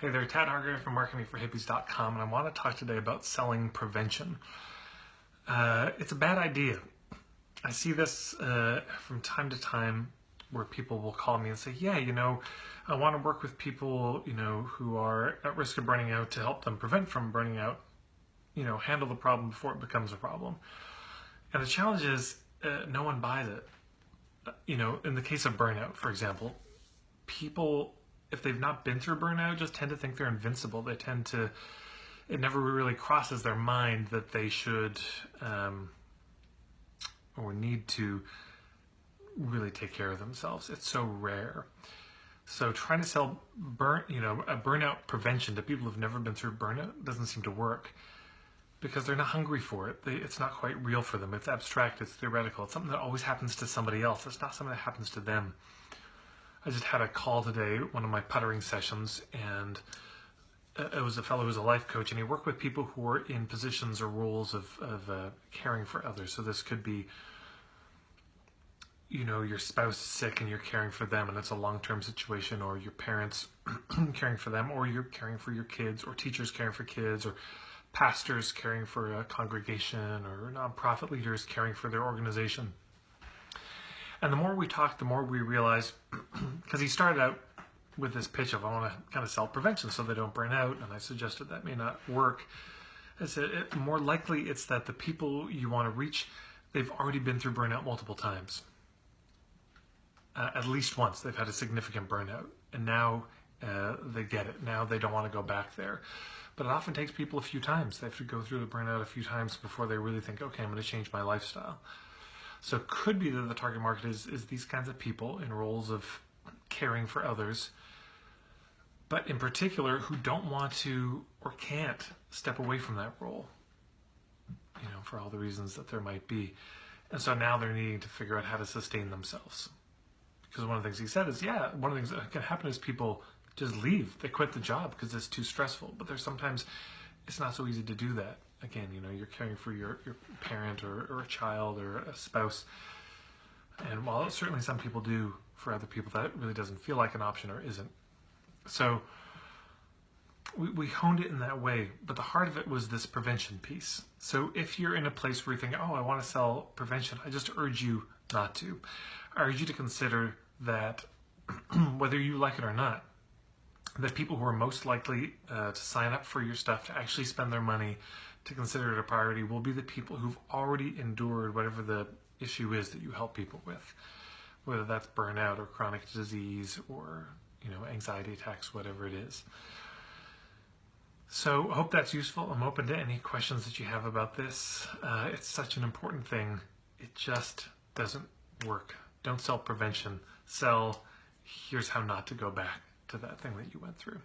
Hey there, Tad Hargrave from marketingforhippies.com, and I want to talk today about selling prevention. It's a bad idea. I see this from time to time where people will call me and say, yeah, I want to work with people, who are at risk of burning out to help them prevent from burning out, handle the problem before it becomes a problem. And the challenge is no one buys it. In the case of burnout, for example, people, if they've not been through burnout, just tend to think they're invincible. It never really crosses their mind that they should or need to really take care of themselves. It's so rare. So trying to sell a burnout prevention to people who've never been through burnout doesn't seem to work because they're not hungry for it. It's not quite real for them. It's abstract, it's theoretical. It's something that always happens to somebody else. It's not something that happens to them. I just had a call today, one of my puttering sessions, and it was a fellow who's a life coach, and he worked with people who are in positions or roles of caring for others. So this could be, your spouse is sick and you're caring for them and it's a long-term situation, or your parents caring for them, or you're caring for your kids, or teachers caring for kids, or pastors caring for a congregation, or nonprofit leaders caring for their organization. And the more we talk, the more we realize, because he started out with this pitch of, I want to kind of sell prevention so they don't burn out, and I suggested that may not work. I said, more likely it's that the people you want to reach, they've already been through burnout multiple times. At least once they've had a significant burnout, and now they get it. Now they don't want to go back there. But it often takes people a few times. They have to go through the burnout a few times before they really think, okay, I'm going to change my lifestyle. So it could be that the target market is these kinds of people in roles of caring for others, but in particular who don't want to or can't step away from that role, for all the reasons that there might be. And so now they're needing to figure out how to sustain themselves. Because one of the things he said is, one of the things that can happen is people just leave. They quit the job because it's too stressful. But there's sometimes it's not so easy to do that. Again, you're caring for your parent or a child or a spouse. And while certainly some people do, for other people that really doesn't feel like an option or isn't. So we honed it in that way, but the heart of it was this prevention piece. So if you're in a place where you think, I want to sell prevention, I just urge you not to. I urge you to consider that whether you like it or not, that people who are most likely to sign up for your stuff, to actually spend their money, to consider it a priority, will be the people who've already endured whatever the issue is that you help people with, whether that's burnout or chronic disease or anxiety attacks, whatever it is. So I hope that's useful. I'm open to any questions that you have about this. It's such an important thing. It just doesn't work. Don't sell prevention. Sell, here's how not to go back to that thing that you went through.